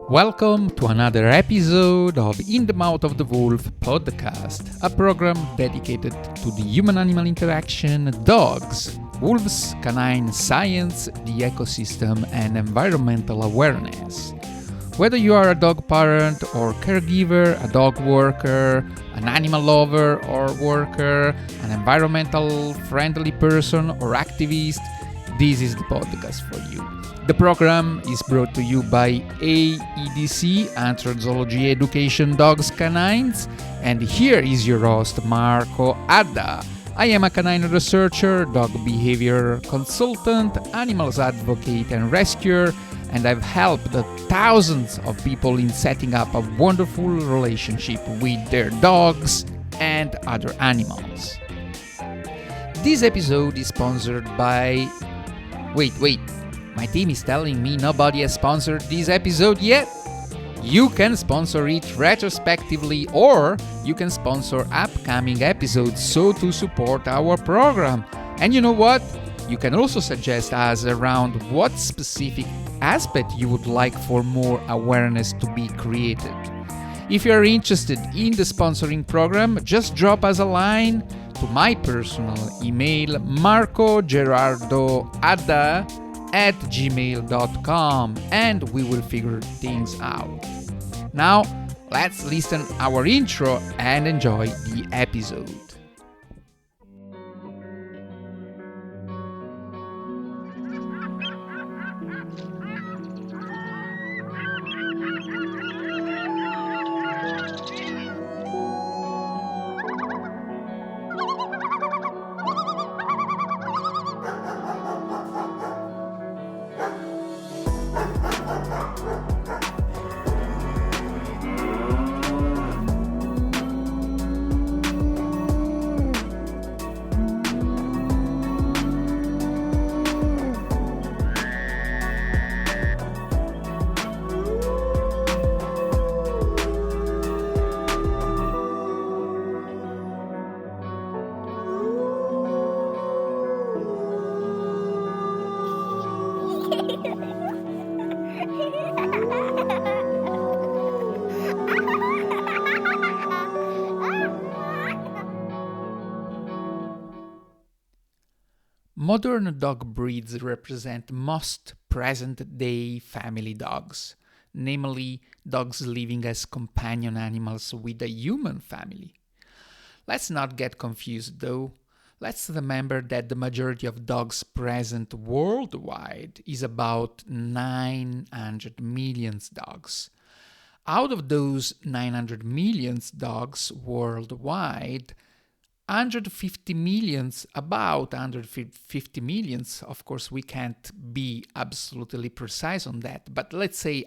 Welcome to another episode of In the Mouth of the Wolf podcast, a program dedicated to the human-animal interaction, dogs, wolves, canine science, the ecosystem, and environmental awareness. Whether you are a dog parent or caregiver, a dog worker, an animal lover or worker, an environmental friendly person or activist, this is the podcast for you. The program is brought to you by AEDC, Anthropology Education Dogs Canines, and here is your host, Marco Adda. I am a canine researcher, dog behavior consultant, animals advocate and rescuer, and I've helped thousands of people in setting up a wonderful relationship with their dogs and other animals. This episode is sponsored by... Wait. My team is telling me nobody has sponsored this episode yet. You can sponsor it retrospectively, or you can sponsor upcoming episodes so to support our program. And you know what? You can also suggest us around what specific aspect you would like for more awareness to be created. If you are interested in the sponsoring program, just drop us a line to my personal email, marcogerardoadda@gmail.com, and we will figure things out. Now, let's listen our intro and enjoy the episode. Modern dog breeds represent most present-day family dogs, namely dogs living as companion animals with a human family. Let's not get confused though. Let's remember that the majority of dogs present worldwide is about 900 million dogs. Out of those 900 million dogs worldwide, about 150 millions, of course we can't be absolutely precise on that, but let's say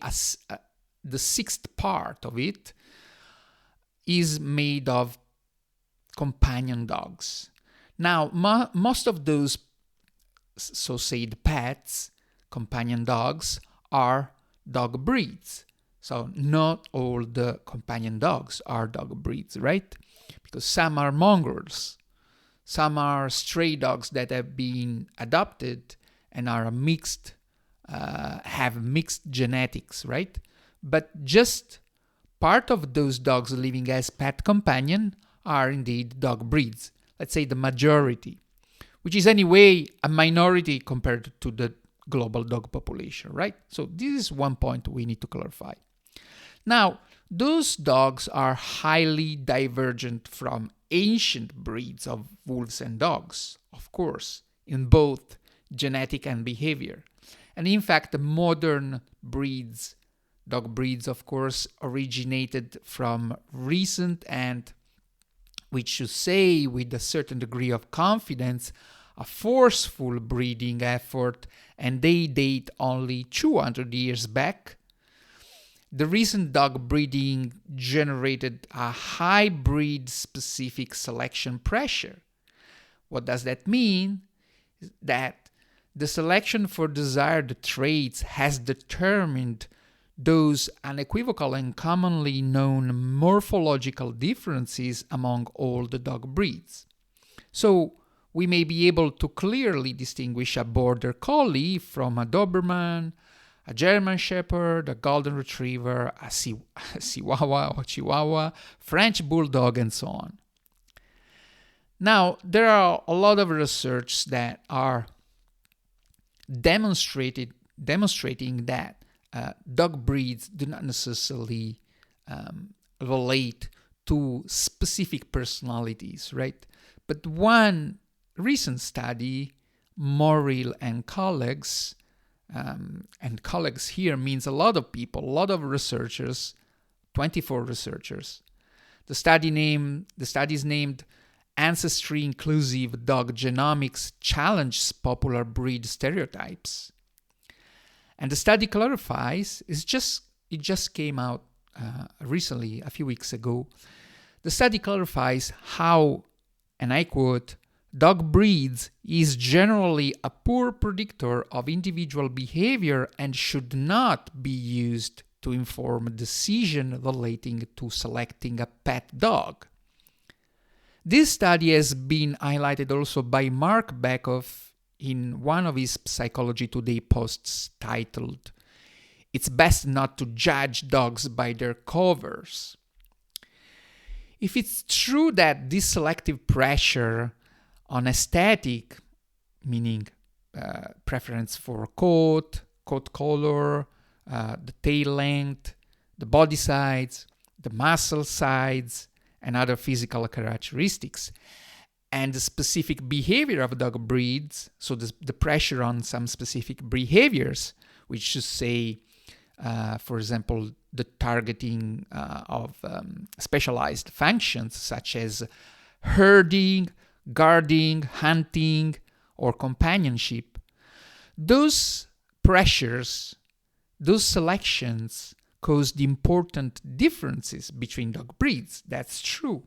the sixth part of it is made of companion dogs. Now, most of those, so say the pets, companion dogs, are dog breeds. So not all the companion dogs are dog breeds, right? Because some are mongrels, some are stray dogs that have been adopted and are have mixed genetics, right? But just part of those dogs living as pet companion are indeed dog breeds. Let's say the majority, which is anyway a minority compared to the global dog population, right? So this is one point we need to clarify. Now, those dogs are highly divergent from ancient breeds of wolves and dogs, of course, in both genetic and behavior. And in fact, the modern breeds, dog breeds, of course, originated from recent and, we should say with a certain degree of confidence, a forceful breeding effort, and they date only 200 years back. The recent dog breeding generated a high breed-specific selection pressure. What does that mean? That the selection for desired traits has determined those unequivocal and commonly known morphological differences among all the dog breeds. So, we may be able to clearly distinguish a Border Collie from a Doberman, a German Shepherd, a Golden Retriever, a Chihuahua or Chihuahua, French Bulldog, and so on. Now, there are a lot of research that are demonstrating that dog breeds do not necessarily relate to specific personalities, right? But one recent study, Morrill and colleagues here means a lot of people, a lot of researchers, 24 researchers. The study is named Ancestry Inclusive Dog Genomics Challenges Popular Breed Stereotypes. And the study clarifies, it just came out recently, a few weeks ago. The study clarifies how, and I quote, dog breeds is generally a poor predictor of individual behavior and should not be used to inform a decision relating to selecting a pet dog. This study has been highlighted also by Mark Bekoff in one of his Psychology Today posts titled, "It's best not to judge dogs by their covers." If it's true that this selective pressure on aesthetic, meaning preference for coat color, the tail length, the body size, the muscle size, and other physical characteristics, and the specific behavior of dog breeds, so the pressure on some specific behaviors, which should say, for example, the targeting of specialized functions such as herding, guarding, hunting, or companionship, those pressures, those selections caused important differences between dog breeds. That's true.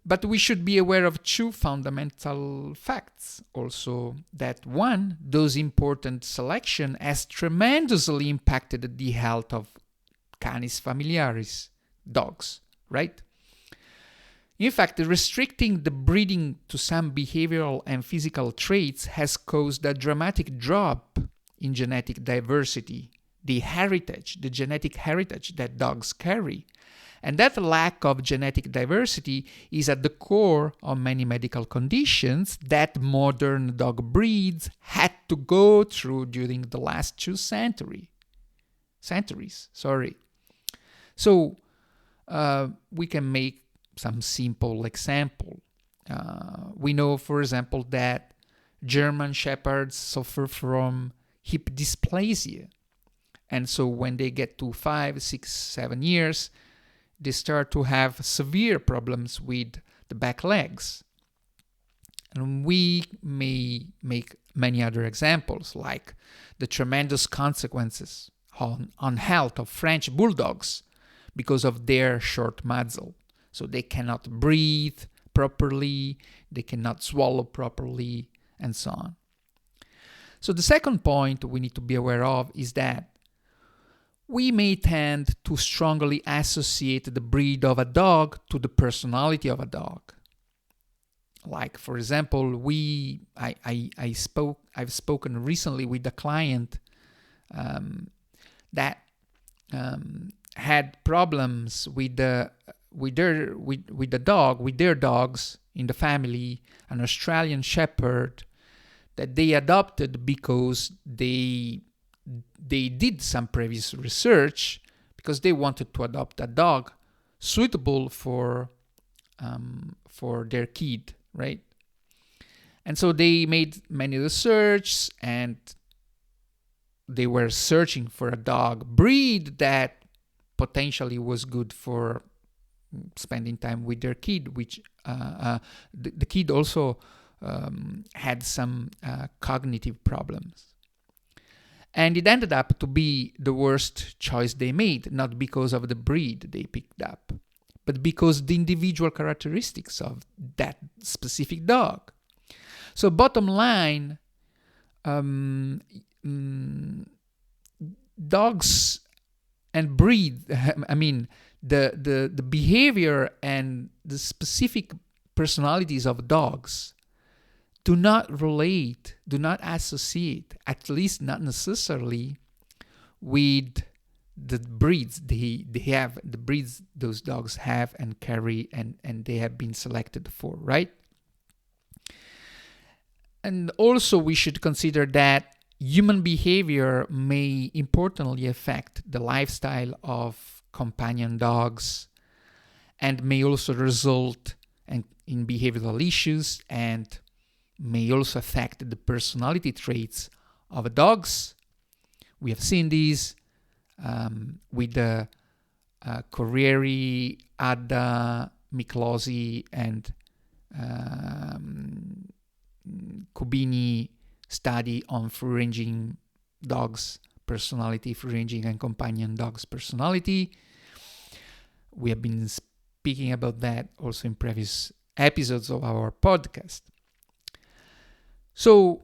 But we should be aware of two fundamental facts also. That one, those important selection has tremendously impacted the health of Canis familiaris, dogs, right? In fact, restricting the breeding to some behavioral and physical traits has caused a dramatic drop in genetic diversity, the genetic heritage that dogs carry. And that lack of genetic diversity is at the core of many medical conditions that modern dog breeds had to go through during the last 2 centuries. So we can make some simple example. We know, for example, that German Shepherds suffer from hip dysplasia. And so when they get to 5, 6, 7 years, they start to have severe problems with the back legs. And we may make many other examples, like the tremendous consequences on health of French bulldogs because of their short muzzle. So they cannot breathe properly, they cannot swallow properly, and so on. So the second point we need to be aware of is that we may tend to strongly associate the breed of a dog to the personality of a dog. Like, for example, I've spoken recently with a client that had problems with their dogs in the family, an Australian Shepherd that they adopted because they did some previous research because they wanted to adopt a dog suitable for their kid, right? And so they made many research and they were searching for a dog breed that potentially was good for spending time with their kid, which the kid also had some cognitive problems. And it ended up to be the worst choice they made, not because of the breed they picked up, but because the individual characteristics of that specific dog. So bottom line, dogs and breed, the behavior and the specific personalities of dogs do not relate, do not associate, at least not necessarily, with the breeds the breeds those dogs have and carry and they have been selected for, right? And also we should consider that human behavior may importantly affect the lifestyle of companion dogs and may also result in behavioral issues and may also affect the personality traits of dogs. We have seen these with the Corriere, Adda, Miclosi, and Cubini study on free-ranging dogs' personality, free-ranging and companion dogs' personality. We have been speaking about that also in previous episodes of our podcast. So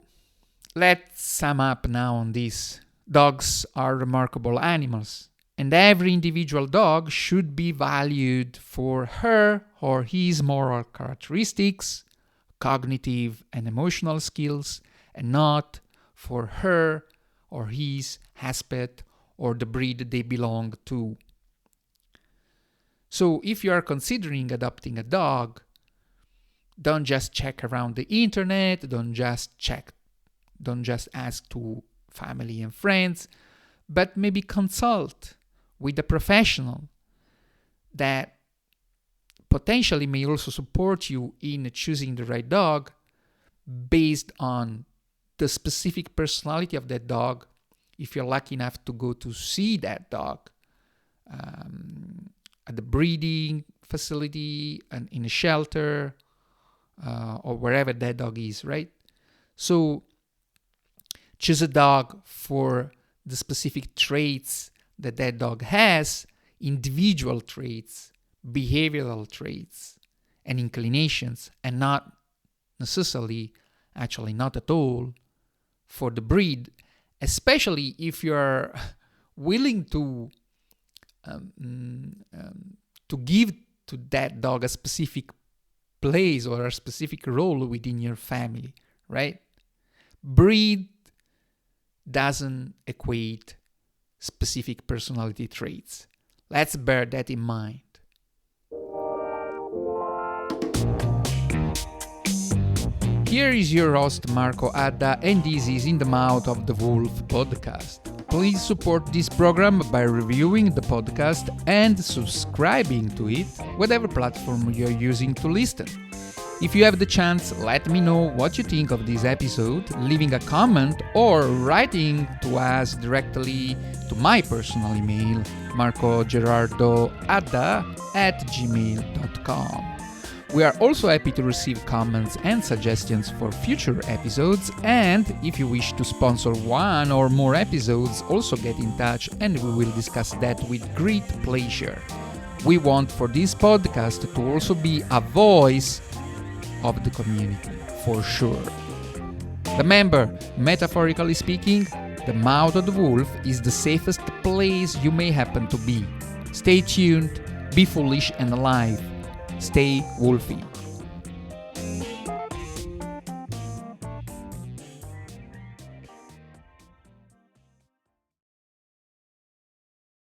let's sum up now on this. Dogs are remarkable animals, and every individual dog should be valued for her or his moral characteristics, cognitive and emotional skills, and not for her or his aspect or the breed they belong to. So if you are considering adopting a dog, don't just check around the internet, don't just ask to family and friends, but maybe consult with a professional that potentially may also support you in choosing the right dog based on the specific personality of that dog. If you're lucky enough to go to see that dog at the breeding facility and in a shelter or wherever that dog is, right? So choose a dog for the specific traits that dog has, individual traits, behavioral traits, and inclinations, and not necessarily, actually not at all, for the breed, especially if you're willing to give to that dog a specific place or a specific role within your family, right? Breed doesn't equate specific personality traits. Let's bear that in mind. Here is your host Marco Adda, and this is In the Mouth of the Wolf podcast. Please support this program by reviewing the podcast and subscribing to it, whatever platform you're using to listen. If you have the chance, let me know what you think of this episode, leaving a comment or writing to us directly to my personal email, marcogerardoadda@gmail.com. We are also happy to receive comments and suggestions for future episodes, and if you wish to sponsor one or more episodes, also get in touch and we will discuss that with great pleasure. We want for this podcast to also be a voice of the community, for sure. Remember, metaphorically speaking, the mouth of the wolf is the safest place you may happen to be. Stay tuned, be foolish and alive. Stay wolfy.